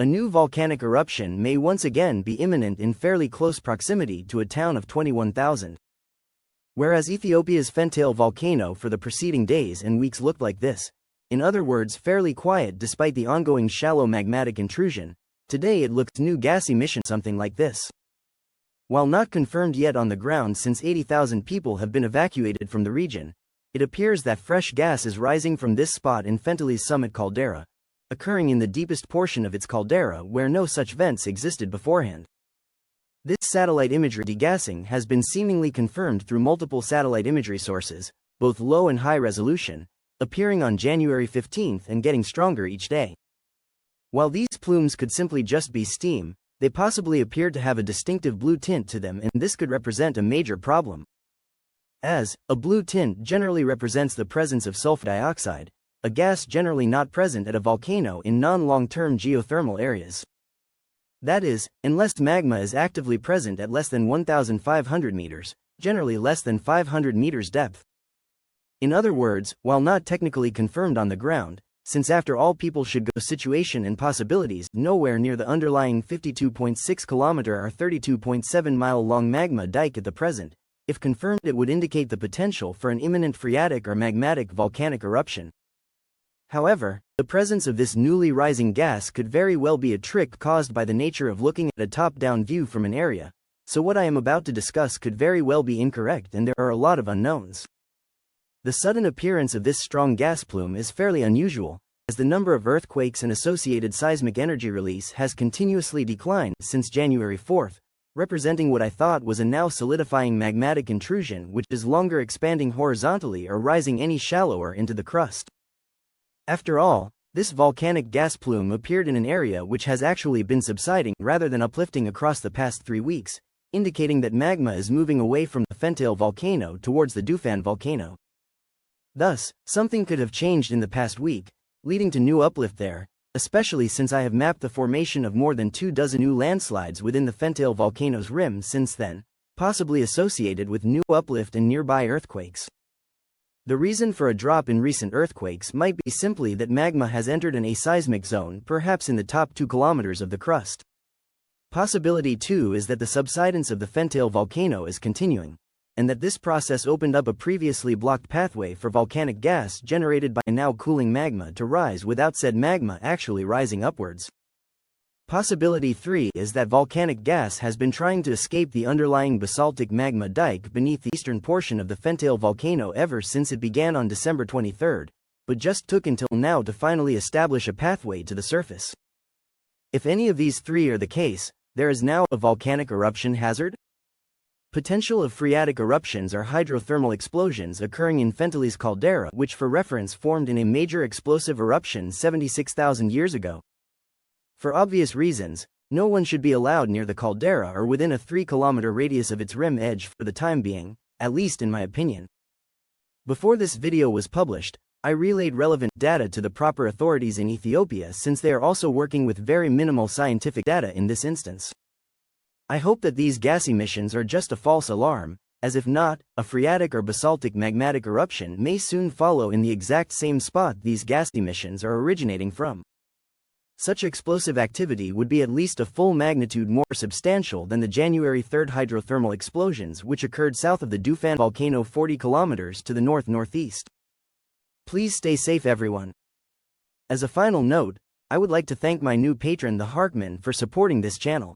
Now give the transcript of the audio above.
A new volcanic eruption may once again be imminent in fairly close proximity to a town of 21,000. Whereas Ethiopia's Fentale Volcano for the preceding days and weeks looked like this, in other words fairly quiet despite the ongoing shallow magmatic intrusion, today it looks new gas emission something like this. While not confirmed yet on the ground since 80,000 people have been evacuated from the region, it appears that fresh gas is rising from this spot in Fentale's summit caldera, occurring in the deepest portion of its caldera where no such vents existed beforehand. This satellite imagery degassing has been seemingly confirmed through multiple satellite imagery sources, both low and high resolution, appearing on January 15 and getting stronger each day. While these plumes could simply just be steam, they possibly appeared to have a distinctive blue tint to them, and this could represent a major problem. As a blue tint generally represents the presence of sulfur dioxide, a gas generally not present at a volcano in non-long-term geothermal areas. That is, unless magma is actively present at less than 1,500 meters, generally less than 500 meters depth. In other words, while not technically confirmed on the ground, since after all people should go situation and possibilities nowhere near the underlying 52.6 kilometer or 32.7 mile long magma dike at the present, if confirmed it would indicate the potential for an imminent phreatic or magmatic volcanic eruption. However, the presence of this newly rising gas could very well be a trick caused by the nature of looking at a top-down view from an area, so what I am about to discuss could very well be incorrect and there are a lot of unknowns. The sudden appearance of this strong gas plume is fairly unusual, as the number of earthquakes and associated seismic energy release has continuously declined since January 4, representing what I thought was a now solidifying magmatic intrusion which is longer expanding horizontally or rising any shallower into the crust. After all, this volcanic gas plume appeared in an area which has actually been subsiding rather than uplifting across the past 3 weeks, indicating that magma is moving away from the Fentale volcano towards the Dufan volcano. Thus, something could have changed in the past week, leading to new uplift there, especially since I have mapped the formation of more than 24 new landslides within the Fentale volcano's rim since then, possibly associated with new uplift and nearby earthquakes. The reason for a drop in recent earthquakes might be simply that magma has entered an aseismic zone, perhaps in the top 2 kilometers of the crust. Possibility 2 is that the subsidence of the Fentale volcano is continuing, and that this process opened up a previously blocked pathway for volcanic gas generated by now cooling magma to rise without said magma actually rising upwards. Possibility 3 is that volcanic gas has been trying to escape the underlying basaltic magma dike beneath the eastern portion of the Fentale volcano ever since it began on December 23, but just took until now to finally establish a pathway to the surface. If any of these three are the case, there is now a volcanic eruption hazard? Potential of phreatic eruptions are hydrothermal explosions occurring in Fentale's caldera, which for reference formed in a major explosive eruption 76,000 years ago. For obvious reasons, no one should be allowed near the caldera or within a 3-kilometer radius of its rim edge for the time being, at least in my opinion. Before this video was published, I relayed relevant data to the proper authorities in Ethiopia since they are also working with very minimal scientific data in this instance. I hope that these gas emissions are just a false alarm, as if not, a phreatic or basaltic magmatic eruption may soon follow in the exact same spot these gas emissions are originating from. Such explosive activity would be at least a full magnitude more substantial than the January 3 hydrothermal explosions which occurred south of the Dufan volcano 40 kilometers to the north-northeast. Please stay safe everyone. As a final note, I would like to thank my new patron the Harkman for supporting this channel.